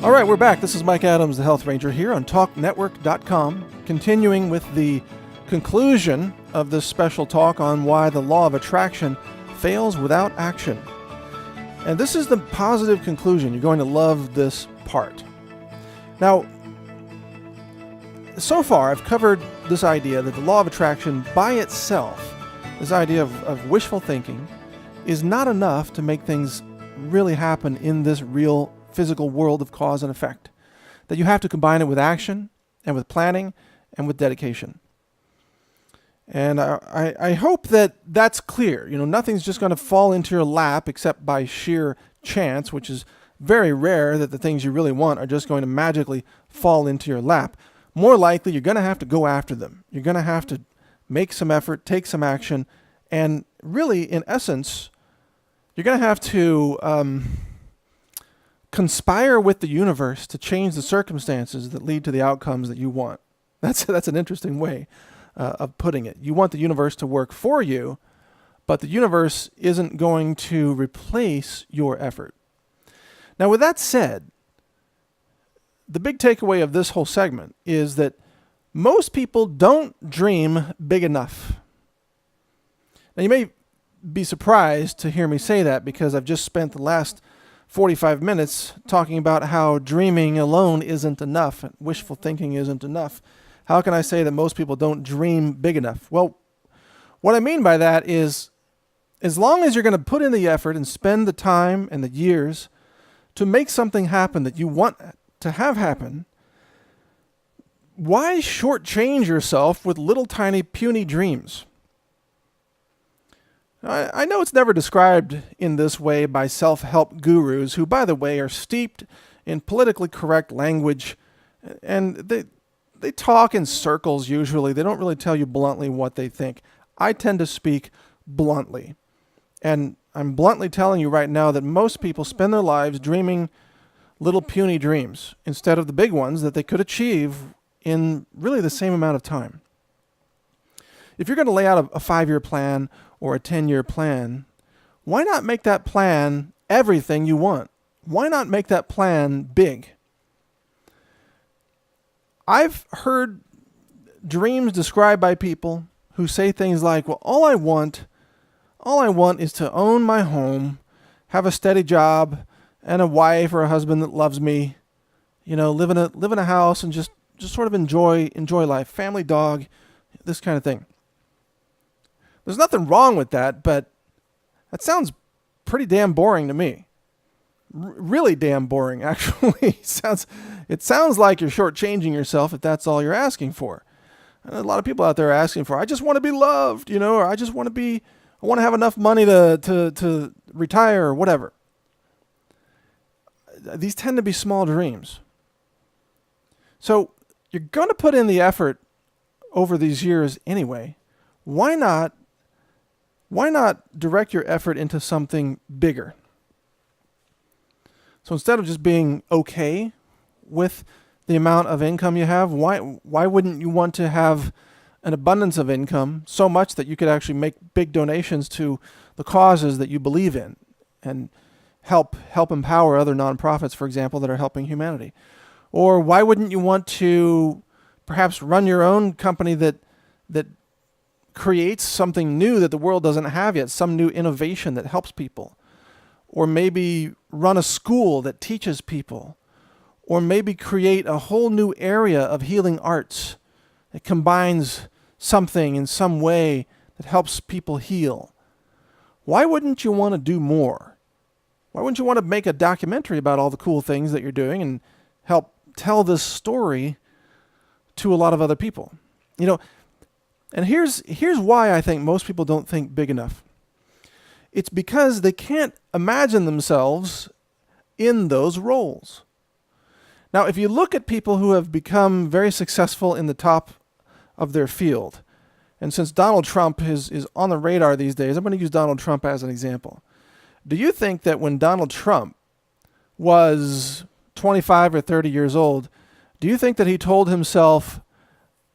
All right, we're back. This is Mike Adams, the Health Ranger, here on TalkNetwork.com, continuing with the conclusion of this special talk on why the law of attraction fails without action. And this is the positive conclusion. You're going to love this part. Now, so far I've covered this idea that the law of attraction by itself, this idea of wishful thinking, is not enough to make things really happen in this real physical world of cause and effect. That you have to combine it with action and with planning and with dedication. And I hope that that's clear. You know, nothing's just going to fall into your lap except by sheer chance, which is very rare that the things you really want are just going to magically fall into your lap. More likely, you're going to have to go after them. You're going to have to make some effort, take some action, and really, in essence, you're going to have to conspire with the universe to change the circumstances that lead to the outcomes that you want. That's an interesting way of putting it. You want the universe to work for you, but the universe isn't going to replace your effort. Now, with that said, the big takeaway of this whole segment is that most people don't dream big enough. Now, you may be surprised to hear me say that because I've just spent the last 45 minutes talking about how dreaming alone isn't enough, and wishful thinking isn't enough. How can I say that most people don't dream big enough? Well, what I mean by that is, as long as you're going to put in the effort and spend the time and the years to make something happen that you want to have happen, why shortchange yourself with little tiny puny dreams? I know it's never described in this way by self-help gurus who, by the way, are steeped in politically correct language, and they talk in circles usually. They don't really tell you bluntly what they think. I tend to speak bluntly, and I'm bluntly telling you right now that most people spend their lives dreaming little puny dreams instead of the big ones that they could achieve in really the same amount of time. If you're going to lay out a 5-year plan or a 10-year plan, why not make that plan everything you want? Why not make that plan big? I've heard dreams described by people who say things like, well, all I want is to own my home, have a steady job, and a wife or a husband that loves me, you know, live in a house and just sort of enjoy life, family, dog, this kind of thing. There's nothing wrong with that, but that sounds pretty damn boring to me. Really damn boring, actually. It sounds like you're shortchanging yourself if that's all you're asking for. And a lot of people out there are asking for, I just want to be loved, you know, or I want to have enough money to retire or whatever. These tend to be small dreams. So you're going to put in the effort over these years anyway. Why not direct your effort into something bigger? So instead of just being okay with the amount of income you have, why wouldn't you want to have an abundance of income so much that you could actually make big donations to the causes that you believe in and help empower other nonprofits, for example, that are helping humanity? Or why wouldn't you want to perhaps run your own company that creates something new that the world doesn't have yet, some new innovation that helps people? Or maybe run a school that teaches people? Or maybe create a whole new area of healing arts that combines something in some way that helps people heal? Why wouldn't you want to do more? Why wouldn't you want to make a documentary about all the cool things that you're doing and help tell this story to a lot of other people? You know, and here's why I think most people don't think big enough. It's because they can't imagine themselves in those roles. Now, if you look at people who have become very successful in the top of their field, and since Donald Trump is on the radar these days, I'm going to use Donald Trump as an example. Do you think that when Donald Trump was 25 or 30 years old, do you think that he told himself,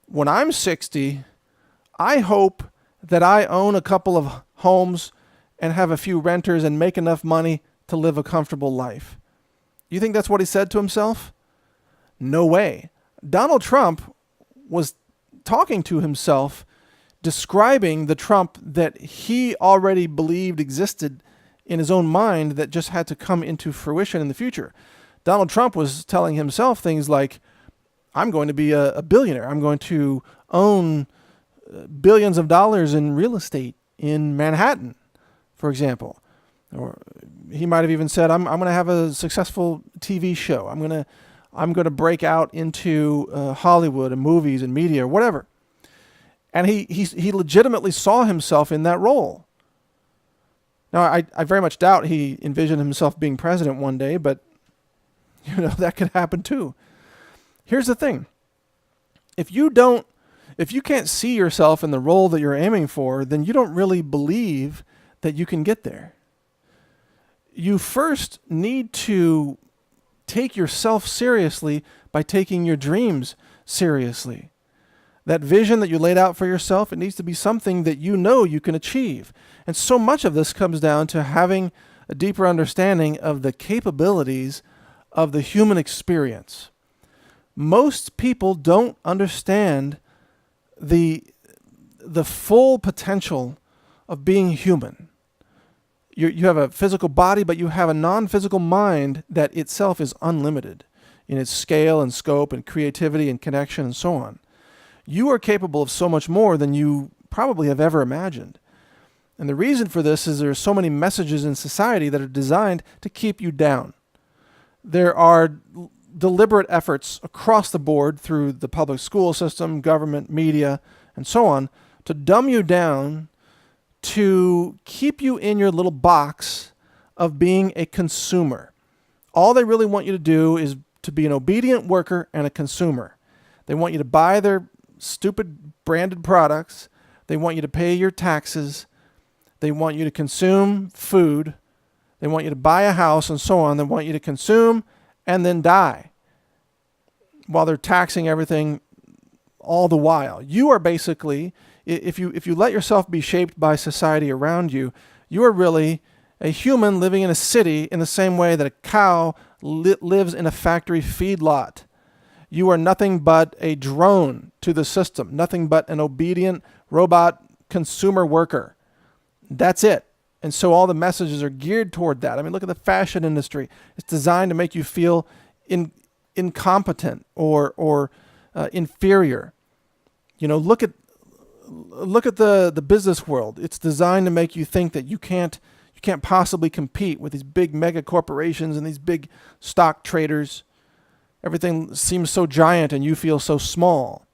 when I'm 60, I hope that I own a couple of homes and have a few renters and make enough money to live a comfortable life? You think that's what he said to himself? No way. Donald Trump was talking to himself, describing the Trump that he already believed existed in his own mind that just had to come into fruition in the future. Donald Trump was telling himself things like, I'm going to be a billionaire. I'm going to own billions of dollars in real estate in Manhattan, for example. Or he might have even said, I'm going to have a successful TV show. I'm going to break out into Hollywood and movies and media or whatever. And he legitimately saw himself in that role. Now, I very much doubt he envisioned himself being president one day, but that could happen too. Here's the thing. If you can't see yourself in the role that you're aiming for, then you don't really believe that you can get there. You first need to take yourself seriously by taking your dreams seriously. That vision that you laid out for yourself, it needs to be something that you know you can achieve. And so much of this comes down to having a deeper understanding of the capabilities of the human experience. Most people don't understand the full potential of being human. You have a physical body, but you have a non-physical mind that itself is unlimited in its scale and scope and creativity and connection and so on. You are capable of so much more than you probably have ever imagined. And the reason for this is there are so many messages in society that are designed to keep you down. There are deliberate efforts across the board through the public school system, government, media, and so on, to dumb you down, to keep you in your little box of being a consumer. All they really want you to do is to be an obedient worker and a consumer. They want you to buy their stupid branded products. They want you to pay your taxes. They want you to consume food. They want you to buy a house and so on. They want you to consume and then die while they're taxing everything all the while. You are basically, if you let yourself be shaped by society around you, you are really a human living in a city in the same way that a cow lives in a factory feedlot. You are nothing but a drone to the system, nothing but an obedient robot consumer worker. That's it. And so all the messages are geared toward that. I mean, look at the fashion industry. It's designed to make you feel incompetent or inferior. Look at the business world. It's designed to make you think that you can't possibly compete with these big mega corporations and these big stock traders. Everything seems so giant and you feel so small.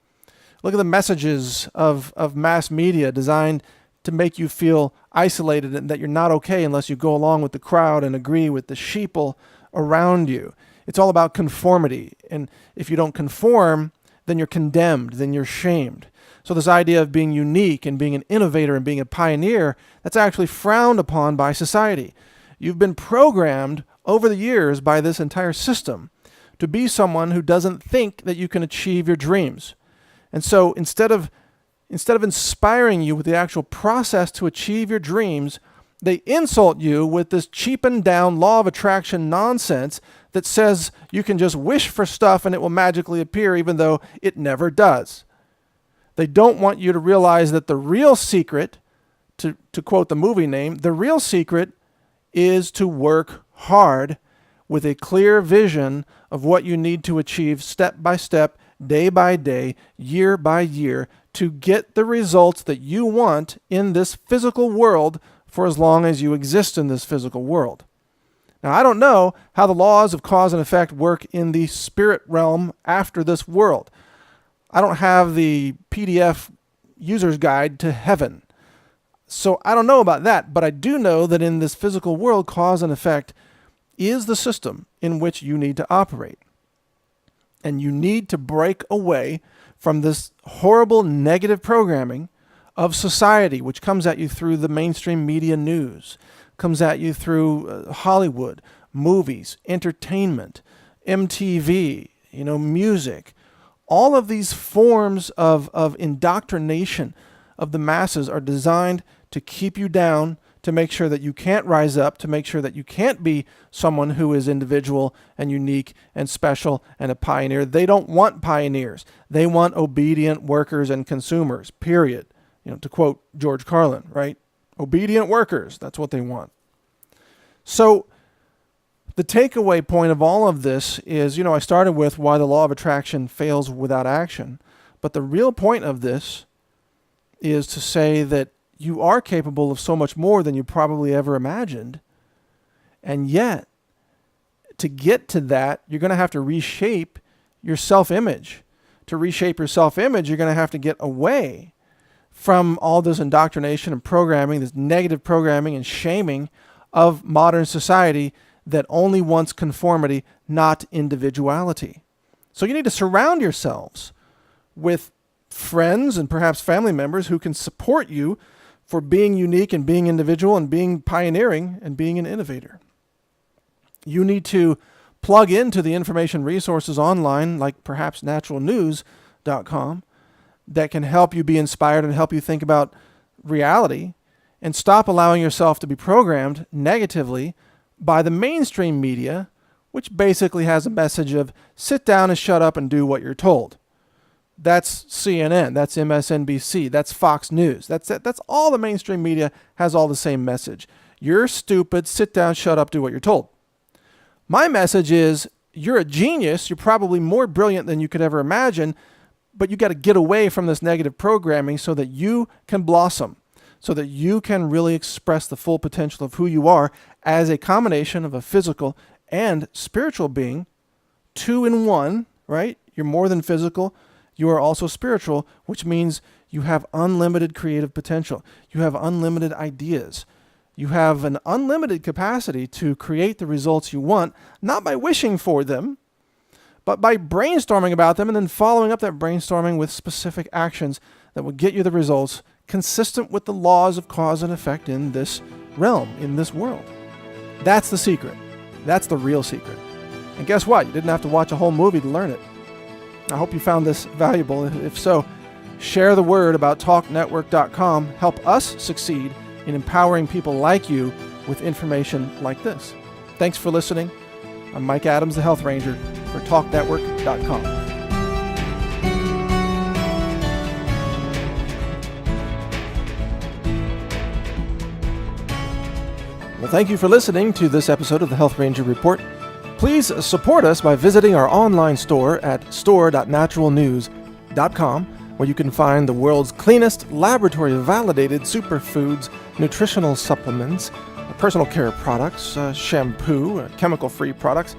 Look at the messages of mass media designed to make you feel isolated and that you're not okay unless you go along with the crowd and agree with the sheeple around you. It's all about conformity. And if you don't conform, then you're condemned, then you're shamed. So this idea of being unique and being an innovator and being a pioneer, that's actually frowned upon by society. You've been programmed over the years by this entire system to be someone who doesn't think that you can achieve your dreams. And so instead of inspiring you with the actual process to achieve your dreams, they insult you with this cheapened down law of attraction nonsense that says you can just wish for stuff and it will magically appear even though it never does. They don't want you to realize that the real secret, to quote the movie name, the real secret is to work hard with a clear vision of what you need to achieve step by step, day by day, year by year, to get the results that you want in this physical world for as long as you exist in this physical world. Now, I don't know how the laws of cause and effect work in the spirit realm after this world. I don't have the PDF user's guide to heaven. So I don't know about that, but I do know that in this physical world, cause and effect is the system in which you need to operate. And you need to break away from this horrible negative programming of society, which comes at you through the mainstream media news, comes at you through Hollywood, movies, entertainment, MTV, music. All of these forms of indoctrination of the masses are designed to keep you down, to make sure that you can't rise up, to make sure that you can't be someone who is individual and unique and special and a pioneer. They don't want pioneers. They want obedient workers and consumers, period. To quote George Carlin, right? Obedient workers, that's what they want. So the takeaway point of all of this is, I started with why the law of attraction fails without action. But the real point of this is to say that you are capable of so much more than you probably ever imagined. And yet, to get to that, you're going to have to reshape your self-image. To reshape your self-image, you're going to have to get away from all this indoctrination and programming, this negative programming and shaming of modern society that only wants conformity, not individuality. So you need to surround yourselves with friends and perhaps family members who can support you for being unique and being individual and being pioneering and being an innovator. You need to plug into the information resources online, like perhaps naturalnews.com, that can help you be inspired and help you think about reality, and stop allowing yourself to be programmed negatively by the mainstream media, which basically has a message of sit down and shut up and do what you're told. That's CNN, that's MSNBC, that's Fox News. That's all the mainstream media has all the same message. You're stupid, sit down, shut up, do what you're told. My message is you're a genius, you're probably more brilliant than you could ever imagine, but you got to get away from this negative programming so that you can blossom, so that you can really express the full potential of who you are as a combination of a physical and spiritual being, 2 in 1, right? You're more than physical. You are also spiritual, which means you have unlimited creative potential. You have unlimited ideas. You have an unlimited capacity to create the results you want, not by wishing for them, but by brainstorming about them and then following up that brainstorming with specific actions that will get you the results consistent with the laws of cause and effect in this realm, in this world. That's the secret. That's the real secret. And guess what? You didn't have to watch a whole movie to learn it. I hope you found this valuable. If so, share the word about talknetwork.com. Help us succeed in empowering people like you with information like this. Thanks for listening. I'm Mike Adams, the Health Ranger, for talknetwork.com. Well, thank you for listening to this episode of the Health Ranger Report. Please support us by visiting our online store at store.naturalnews.com, where you can find the world's cleanest, laboratory-validated superfoods, nutritional supplements, personal care products, shampoo, chemical-free products,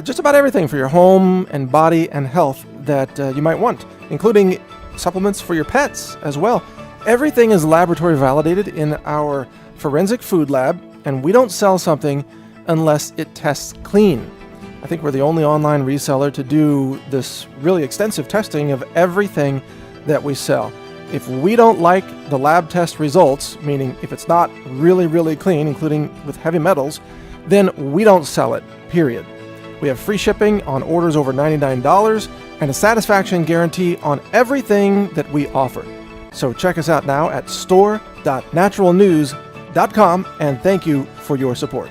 just about everything for your home and body and health that you might want, including supplements for your pets as well. Everything is laboratory-validated in our forensic food lab, and we don't sell something unless it tests clean. I think we're the only online reseller to do this really extensive testing of everything that we sell. If we don't like the lab test results, meaning if it's not really, really clean, including with heavy metals, then we don't sell it, period. We have free shipping on orders over $99 and a satisfaction guarantee on everything that we offer. So check us out now at store.naturalnews.com, and thank you for your support.